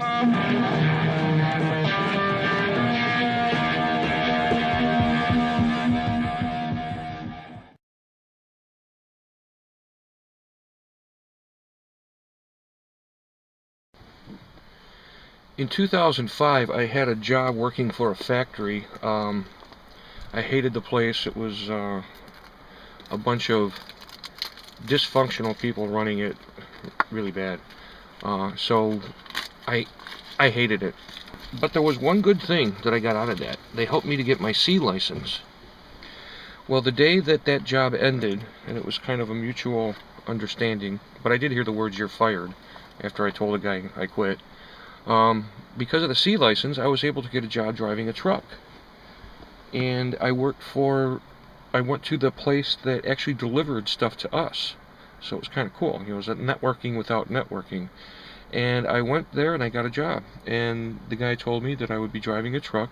In 2005, I had a job working for a factory. I hated the place. It was a bunch of dysfunctional people running it really bad. So I I hated it. But there was one good thing that I got out of that. They helped me to get my C license. Well, the day that that job ended, and it was kind of a mutual understanding, but I did hear the words "you're fired" after I told the guy I quit. Because of the C license, I was able to get a job driving a truck. And I went to the place that actually delivered stuff to us. So it was kind of cool. You know, it was networking without networking. And I went there and I got a job. And the guy told me that I would be driving a truck.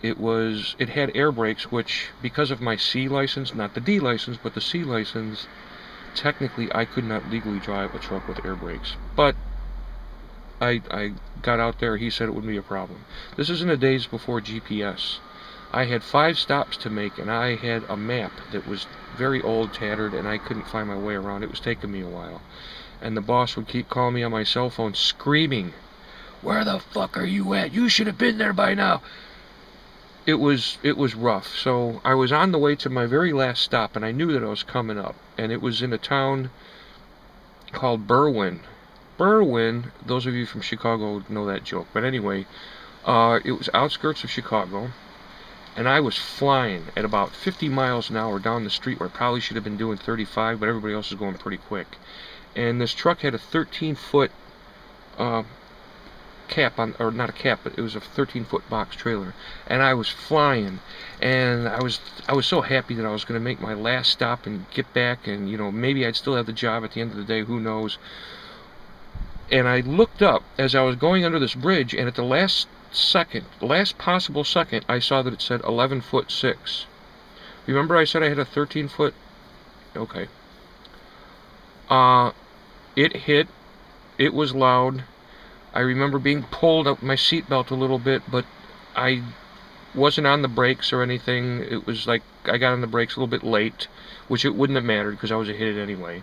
It had air brakes, which, because of my C license, not the D license, but the C license, technically I could not legally drive a truck with air brakes. But I got out there, he said it wouldn't be a problem. This is in the days before GPS. I had 5 stops to make, and I had a map that was very old, tattered, and I couldn't find my way around. It was taking me a while. And the boss would keep calling me on my cell phone, screaming, "Where the fuck are you at? You should have been there by now." It was rough. So I was on the way to my very last stop, and I knew that I was coming up. And it was in a town called Berwyn. Berwyn, those of you from Chicago know that joke. But anyway, it was outskirts of Chicago. And I was flying at about 50 miles an hour down the street where I probably should have been doing 35, but everybody else was going pretty quick. And this truck had a 13-foot cap on, or not a cap, but it was a 13-foot box trailer. And I was flying, and I was so happy that I was going to make my last stop and get back, and you know, maybe I'd still have the job at the end of the day, who knows. And I looked up as I was going under this bridge, and at the last possible second, I saw that it said 11-foot 6. Remember I said I had a 13-foot? Okay. It hit. It was loud. I remember being pulled up my seatbelt a little bit, but I wasn't on the brakes or anything. It was like I got on the brakes a little bit late, which it wouldn't have mattered because I was hit it anyway.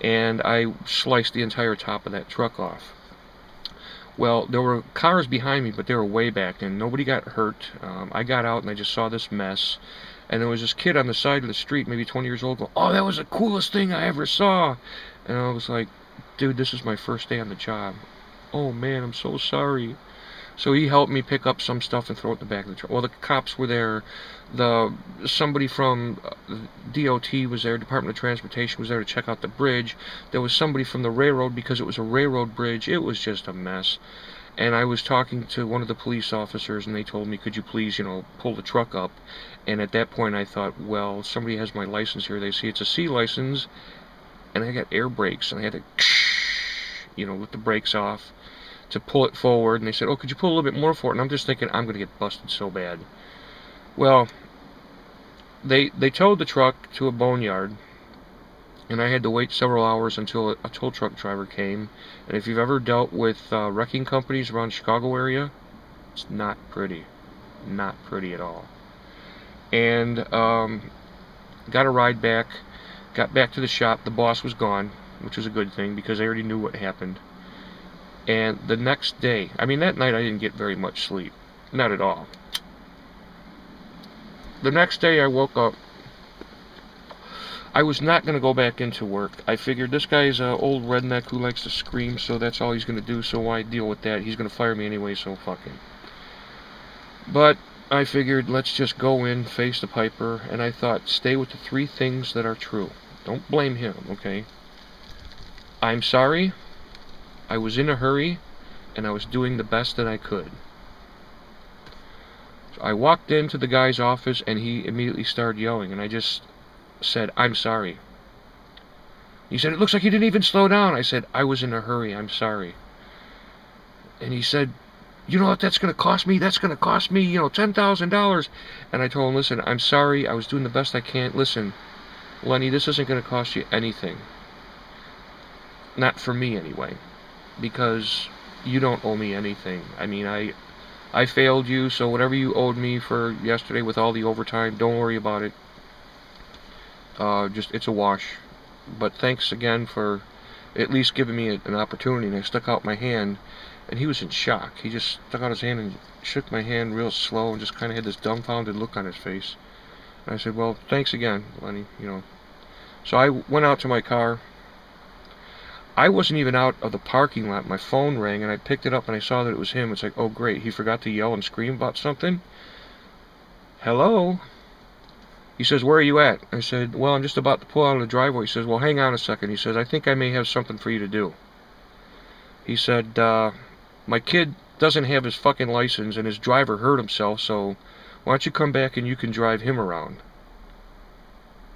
And I sliced the entire top of that truck off. Well, there were cars behind me, but they were way back, and nobody got hurt. I got out, and I just saw this mess. And there was this kid on the side of the street, maybe 20 years old, going, "Oh, that was the coolest thing I ever saw." And I was like, "Dude, this is my first day on the job." "Oh, man, I'm so sorry." So he helped me pick up some stuff and throw it in the back of the truck. Well, the cops were there. Somebody from DOT was there, Department of Transportation was there to check out the bridge. There was somebody from the railroad because it was a railroad bridge. It was just a mess. And I was talking to one of the police officers, and they told me, "Could you please, you know, pull the truck up?" And at that point I thought, well, somebody has my license here. They see it's a C license, and I got air brakes, and I had to, you know, with the brakes off to pull it forward. And they said, "Oh, could you pull a little bit more for it?" And I'm just thinking, I'm going to get busted so bad. Well, they towed the truck to a boneyard, and I had to wait several hours until a tow truck driver came. And if you've ever dealt with wrecking companies around the Chicago area, it's not pretty. Not pretty at all. And got a ride back, got back to the shop. The boss was gone, which was a good thing because I already knew what happened. And the next day, I mean, that night I didn't get very much sleep. Not at all. The next day I woke up. I was not going to go back into work. I figured this guy's an old redneck who likes to scream, so that's all he's going to do, so why deal with that? He's going to fire me anyway, so fuck him. But I figured, let's just go in, face the piper, and I thought, stay with the 3 things that are true. Don't blame him, okay? I'm sorry. I was in a hurry, and I was doing the best that I could. So I walked into the guy's office, and he immediately started yelling, and I just said, "I'm sorry." He said, "It looks like you didn't even slow down." I said, "I was in a hurry, I'm sorry." And he said, "You know what that's going to cost me? That's going to cost me, you know, $10,000. And I told him, "Listen, I'm sorry, I was doing the best I can. Listen, Lenny, this isn't going to cost you anything. Not for me, anyway. Because you don't owe me anything. I mean, I failed you, so whatever you owed me for yesterday with all the overtime, don't worry about it. Just, it's a wash. But thanks again for at least giving me an opportunity. And I stuck out my hand, and he was in shock. He just stuck out his hand and shook my hand real slow and just kind of had this dumbfounded look on his face. And I said, well, thanks again, Lenny, you know. So I went out to my car. I wasn't even out of the parking lot. My phone rang, and I picked it up, and I saw that it was him. It's like, oh, great. He forgot to yell and scream about something? Hello? He says, where are you at? I said, well, I'm just about to pull out of the driveway. He says, well, hang on a second. He says, I think I may have something for you to do. He said, my kid doesn't have his fucking license, and his driver hurt himself, so why don't you come back and you can drive him around?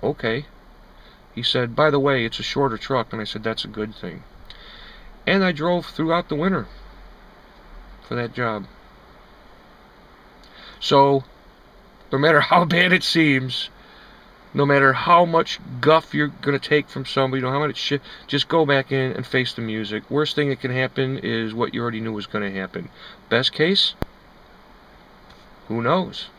Okay. He said, by the way, it's a shorter truck. And I said, that's a good thing. And I drove throughout the winter for that job. So, no matter how bad it seems, no matter how much guff you're going to take from somebody, how much shit, just go back in and face the music. Worst thing that can happen is what you already knew was going to happen. Best case? Who knows?